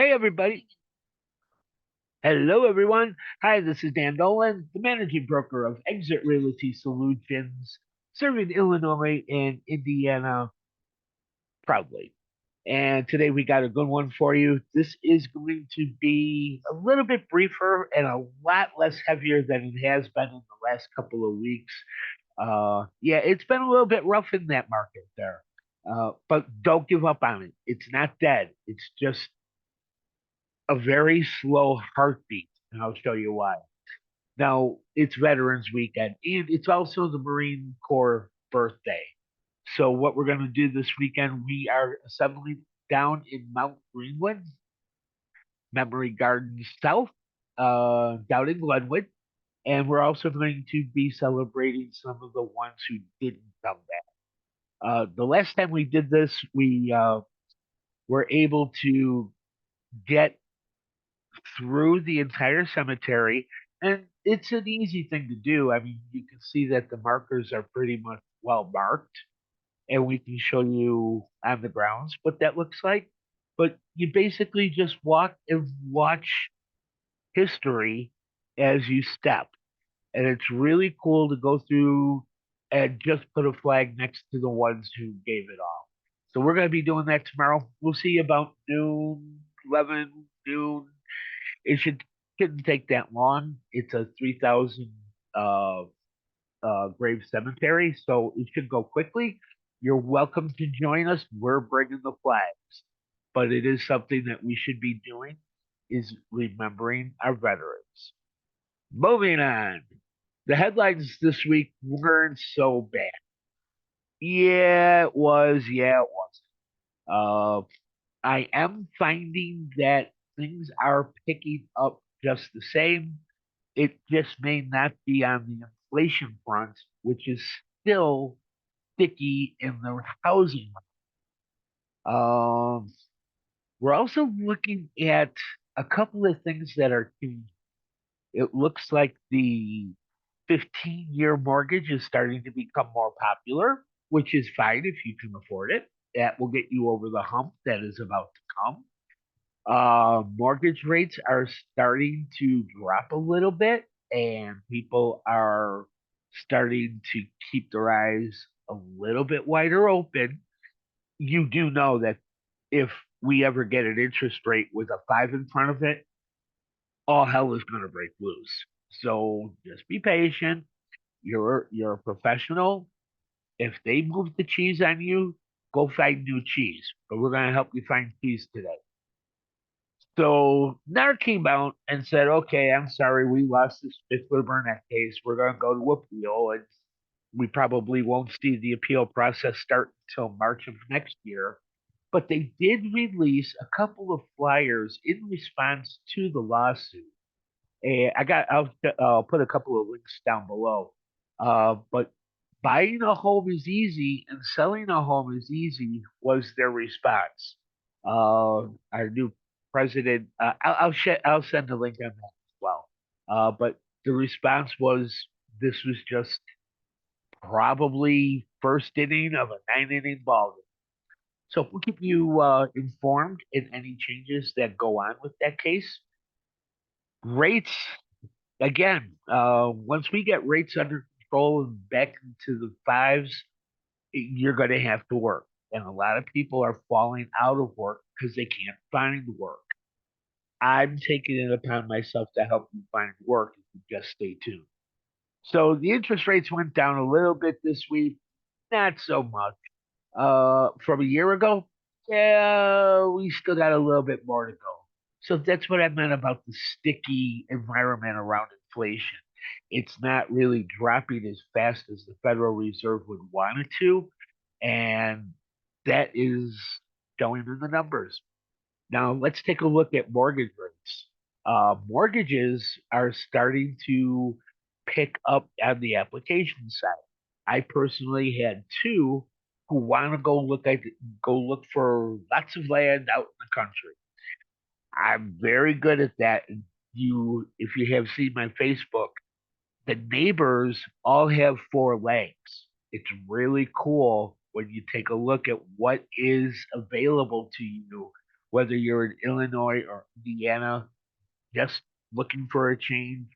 Hey, everybody. Hello, everyone. Hi, this is Dan Dolan, the managing broker of EXIT Realty Solutions, serving Illinois and Indiana proudly. And today we got a good one for you. This is going to be a little bit briefer and a lot less heavier than it has been in the last couple of weeks. Yeah, it's been a little bit rough in that market there. But don't give up on it. It's not dead. It's just a very slow heartbeat, and I'll show you why. Now, it's Veterans Weekend, and it's also the Marine Corps birthday. So, what we're going to do this weekend, we are assembling down in Mount Greenwood, Memory Gardens South, down in Glenwood, and we're also going to be celebrating some of the ones who didn't come back. The last time we did this, we were able to get through the entire cemetery, and it's an easy thing to do. I mean, you can see that the markers are pretty much well marked, and we can show you on the grounds what that looks like. But you basically just walk and watch history as you step, and it's really cool to go through and just put a flag next to the ones who gave it all. So we're going to be doing that tomorrow. We'll see you about noon, 11 noon. It shouldn't take that long. It's a 3,000 uh, grave cemetery, so it should go quickly. You're welcome to join us. We're bringing the flags, but it is something that we should be doing is remembering our veterans. Moving on. The headlines this week weren't so bad. Yeah, it was. Yeah, it was. I am finding that things are picking up just the same. It just may not be on the inflation front, which is still sticky in the housing. Um, we're also looking at a couple of things that are changing. It looks like the 15-year mortgage is starting to become more popular, which is fine if you can afford it. That will get you over the hump that is about to come. Mortgage rates are starting to drop a little bit, and people are starting to keep their eyes a little bit wider open. You do know that if we ever get an interest rate with a five in front of it, all hell is going to break loose. So just be patient. You're a professional. If they move the cheese on you, go find new cheese. But we're going to help you find cheese today. So Nair came out and said, okay, I'm sorry, we lost the Spitzer Burnett case. We're going to go to appeal, and we probably won't see the appeal process start until March of next year. But they did release a couple of flyers in response to the lawsuit. And I'll put a couple of links down below. But buying a home is easy and selling a home is easy was their response. Our new president, I'll send a link on that as well. But the response was this was just probably first inning of a 9 inning ball game. So we'll keep you informed in any changes that go on with that case. Rates again, once we get rates under control and back into the fives, you're going to have to work. And a lot of people are falling out of work because they can't find work. I'm taking it upon myself to help you find work if you just stay tuned. So the interest rates went down a little bit this week, not so much. From a year ago, yeah, we still got a little bit more to go. So that's what I meant about the sticky environment around inflation. It's not really dropping as fast as the Federal Reserve would want it to, and that is showing in the numbers. Now, let's take a look at mortgage rates. Mortgages are starting to pick up on the application side. I personally had two who want to go look for lots of land out in the country. I'm very good at that. If you have seen my Facebook, the neighbors all have four legs. It's really cool when you take a look at what is available to you whether you're in Illinois or Indiana, just looking for a change,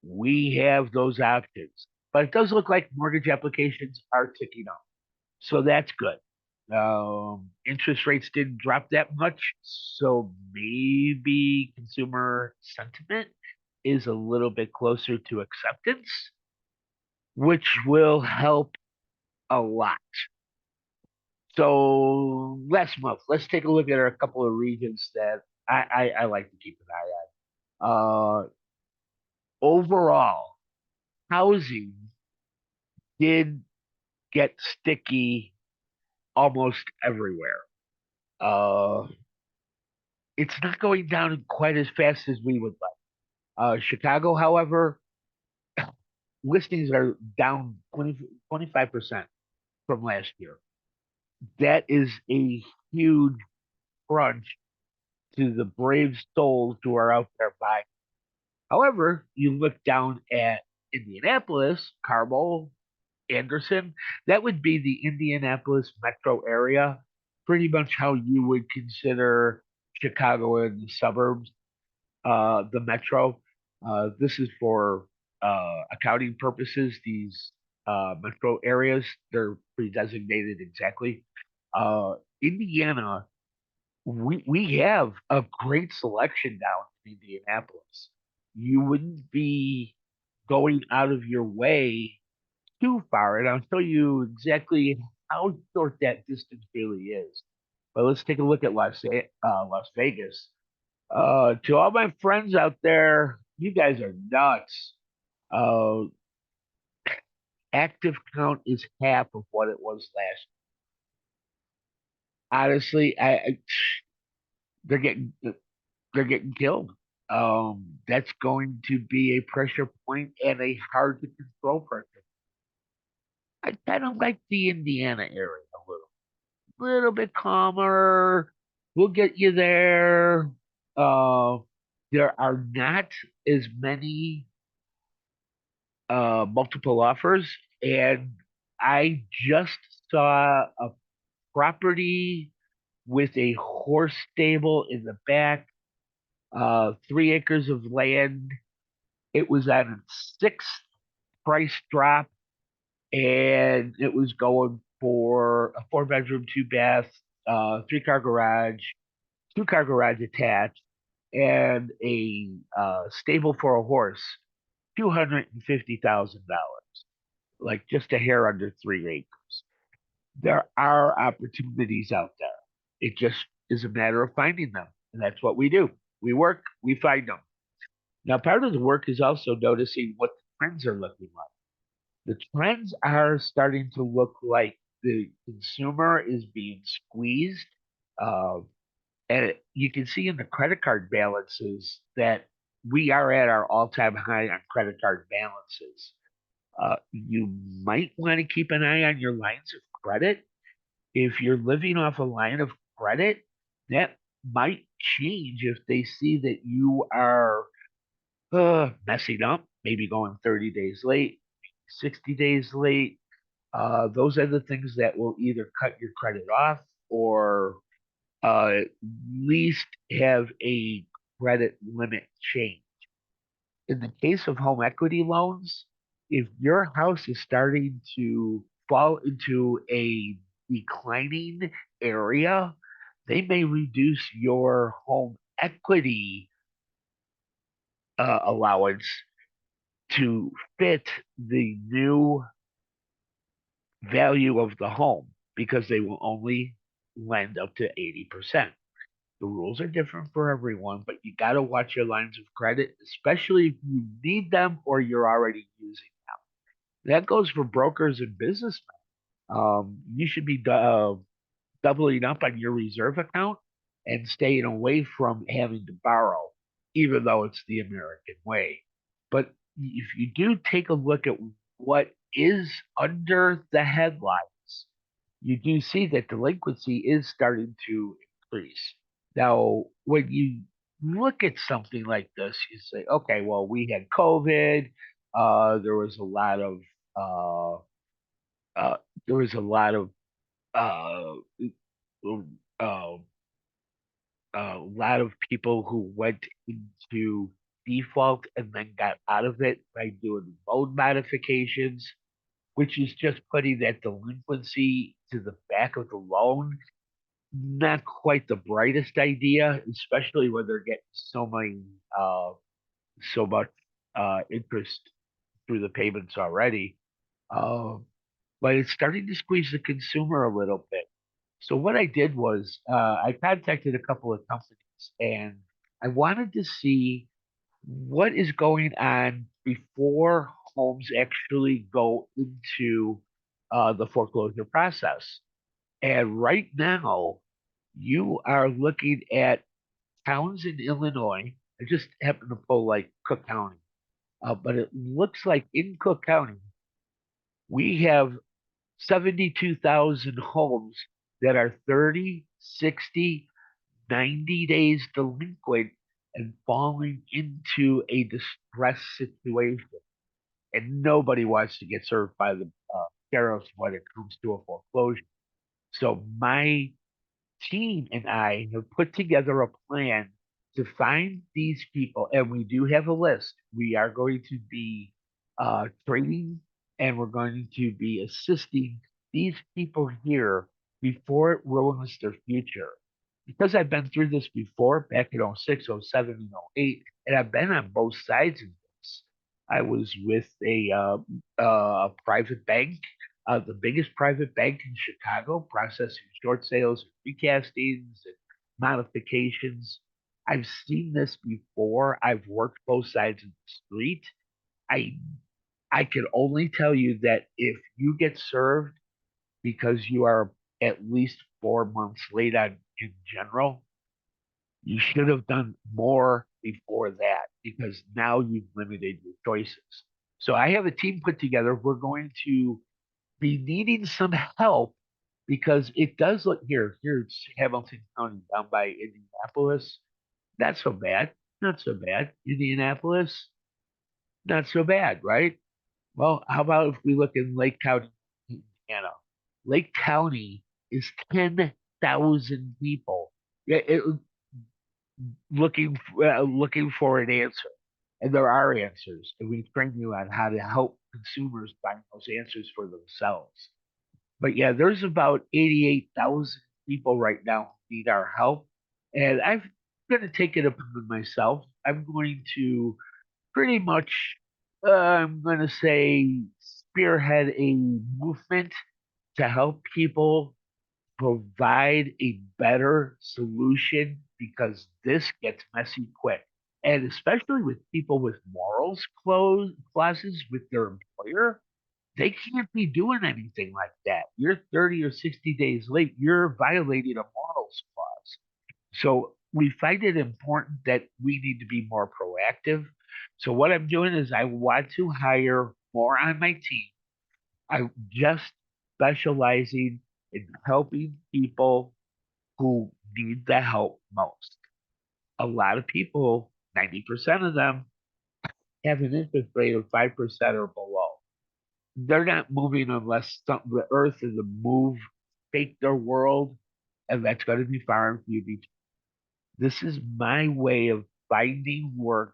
we have those options. But it does look like mortgage applications are ticking up. So that's good. Interest rates didn't drop that much. So maybe consumer sentiment is a little bit closer to acceptance, which will help a lot. So last month, let's take a look at a couple of regions that I like to keep an eye on. Overall, housing did get sticky almost everywhere. Uh, it's not going down quite as fast as we would like. Chicago, however, listings are down 25% from last year. That is a huge crunch to the brave souls who are out there buying. However, you look down at Indianapolis, Carmel, Anderson, that would be the Indianapolis metro area, pretty much how you would consider Chicago and the suburbs, the metro. This is for accounting purposes. These metro areas, they're pre-designated exactly. Indiana, we have a great selection down in Indianapolis. You wouldn't be going out of your way too far, and I'll show you exactly how short that distance really is. But let's take a look at Las Vegas. To all my friends out there, you guys are nuts. Uh, Active count is half of what it was last. Honestly, they're getting they're getting killed. That's going to be a pressure point and a hard to control pressure. I kind of like the Indiana area a little bit calmer. We'll get you there. Uh, there are not as many multiple offers, and I just saw a property with a horse stable in the back, 3 acres of land. It was at its sixth price drop, and it was going for a 4 bedroom, 2 bath, 3 car garage, 2 car garage attached, and a stable for a horse, $250,000, like just a hair under 3 acres. There are opportunities out there. It just is a matter of finding them, and that's what we do. We work, we find them. Now, part of the work is also noticing what the trends are looking like. The trends are starting to look like the consumer is being squeezed. Uh, and you can see in the credit card balances that we are at our all-time high on credit card balances. You might want to keep an eye on your lines of credit. If you're living off a line of credit, that might change if they see that you are messing up, maybe going 30 days late, 60 days late. Those are the things that will either cut your credit off or at least have a credit limit change. In the case of home equity loans, if your house is starting to fall into a declining area, they may reduce your home equity allowance to fit the new value of the home because they will only lend up to 80%. The rules are different for everyone, but you got to watch your lines of credit, especially if you need them or you're already using them. That goes for brokers and businessmen. You should be doubling up on your reserve account and staying away from having to borrow, even though it's the American way. But if you do take a look at what is under the headlines, you do see that delinquency is starting to increase. Now, when you look at something like this, you say, okay, well, we had COVID. There was a lot of uh, uh, there was a lot of uh, uh, a lot of people who went into default and then got out of it by doing loan modifications, which is just putting that delinquency to the back of the loan. Not quite the brightest idea, especially when they're getting uh, so much interest through the payments already. Uh, but it's starting to squeeze the consumer a little bit. So what I did was I contacted a couple of companies and I wanted to see what is going on before homes actually go into the foreclosure process. And right now, you are looking at towns in Illinois. I just happened to pull like Cook County, but it looks like in Cook County, we have 72,000 homes that are 30, 60, 90 days delinquent and falling into a distress situation. And nobody wants to get served by the sheriffs when it comes to a foreclosure. So my team and I have put together a plan to find these people, and we do have a list. We are going to be training and we're going to be assisting these people here before it ruins their future. Because I've been through this before back in '06, '07, and '08, and I've been on both sides of this. I was with private bank, the biggest private bank in Chicago, processing short sales, recastings, and modifications. I've seen this before. I've worked both sides of the street. I I can only tell you that if you get served because you are at least 4 months late on in general, you should have done more before that because now you've limited your choices. So I have a team put together. We're going to be needing some help because it does look here's Hamilton County down by Indianapolis. Not so bad. Not so bad. Indianapolis, not so bad, right? Well, how about if we look in Lake County, Indiana? Lake County is 10,000 people. Yeah, looking for an answer, and there are answers, and we train you on how to help consumers find those answers for themselves. But yeah, there's about 88,000 people right now who need our help, and I'm going to take it upon myself. I'm going to pretty much, I'm going to say, spearhead a movement to help people provide a better solution because this gets messy quick. And especially with people with clauses with their employer, they can't be doing anything like that. You're 30 or 60 days late, you're violating a morals clause. So we find it important that we need to be more proactive. So what I'm doing is I want to hire more on my team. I'm just specializing in helping people who need the help most. A lot of people, 90% of them, have an interest rate of 5% or below. They're not moving unless the earth is a move, fake their world, and that's going to be far and few between. This is my way of finding work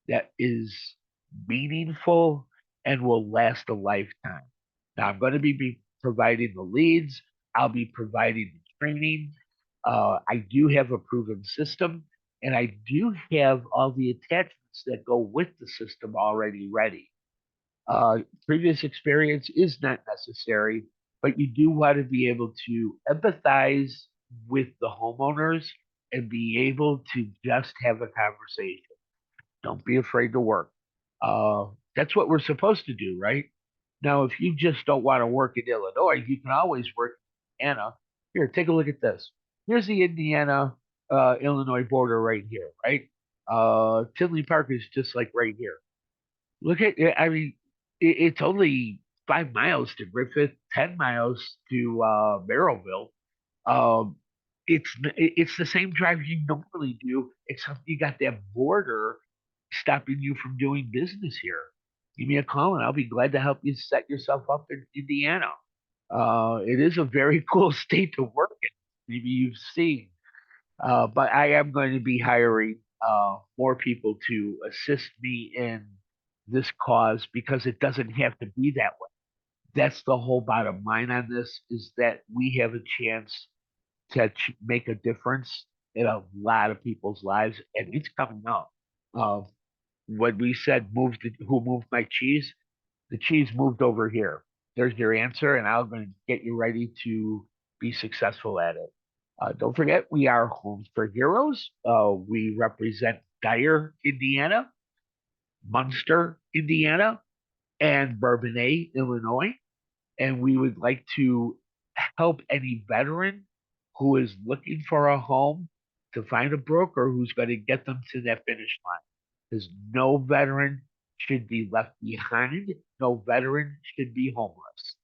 that is meaningful and will last a lifetime. Now, I'm going to be providing the leads, I'll be providing the training. I do have a proven system, and I do have all the attachments that go with the system already ready. Previous experience is not necessary, but you do want to be able to empathize with the homeowners and be able to just have a conversation. Don't be afraid to work. That's what we're supposed to do, right? Now, if you just don't want to work in Illinois, you can always work in Indiana. Here, take a look at this. Here's the Indiana Illinois border right here, right? Tinley Park is just like right here. Look at it. I mean, it's only 5 miles to Griffith, 10 miles to Merrillville. Um, it's the same drive you normally do, except you got that border stopping you from doing business here. Give me a call and I'll be glad to help you set yourself up in Indiana. It is a very cool state to work in. Maybe you've seen. But I am going to be hiring more people to assist me in this cause because it doesn't have to be that way. That's the whole bottom line on this is that we have a chance to make a difference in a lot of people's lives, and it's coming up. Uh, when we said who moved my cheese, the cheese moved over here. There's your answer, and I'm going to get you ready to be successful at it. Don't forget, we are Homes for Heroes. We represent Dyer, Indiana, Munster, Indiana, and Bourbonnais, Illinois. And we would like to help any veteran who is looking for a home to find a broker who's going to get them to that finish line. Because no veteran should be left behind. No veteran should be homeless.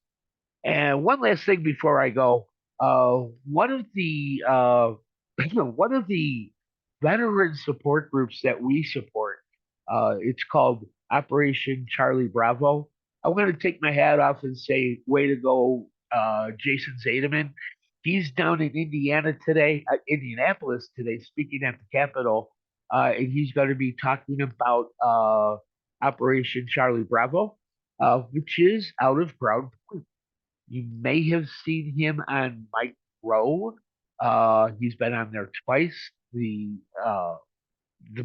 And one last thing before I go, one of the one of the veteran support groups that we support, it's called Operation Charlie Bravo. I want to take my hat off and say, way to go, Jason Zaidemann. He's down in Indianapolis today, speaking at the Capitol, and he's going to be talking about Operation Charlie Bravo, which is out of Ground Point. You may have seen him on Mike Rowe. He's been on there twice. The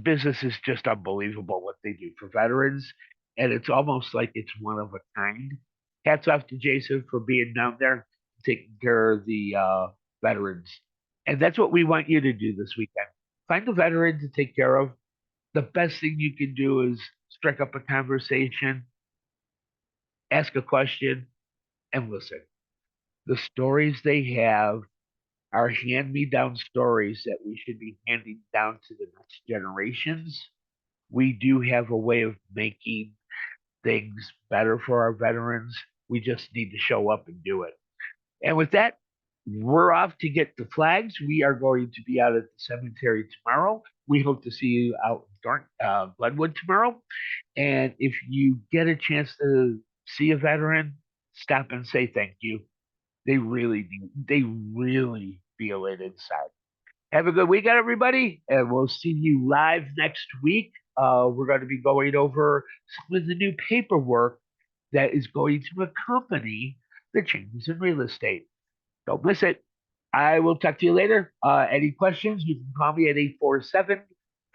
business is just unbelievable what they do for veterans, and it's almost like it's one of a kind. Hats off to Jason for being down there, taking care of the veterans, and that's what we want you to do this weekend. Find a veteran to take care of. The best thing you can do is strike up a conversation, ask a question, and listen. The stories they have are hand me down stories that we should be handing down to the next generations. We do have a way of making things better for our veterans. We just need to show up and do it. And with that, we're off to get the flags. We are going to be out at the cemetery tomorrow. We hope to see you out in Glenwood tomorrow. And if you get a chance to see a veteran, stop and say thank you. They really do. They really feel it inside. Have a good weekend, everybody, and we'll see you live next week. We're going to be going over some of the new paperwork that is going to accompany the changes in real estate. Don't miss it. I will talk to you later. Any questions, you can call me at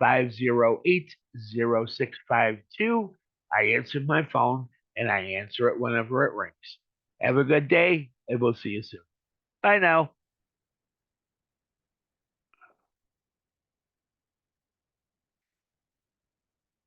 847-508-0652. I answer my phone and I answer it whenever it rings. Have a good day, and we'll see you soon. Bye now.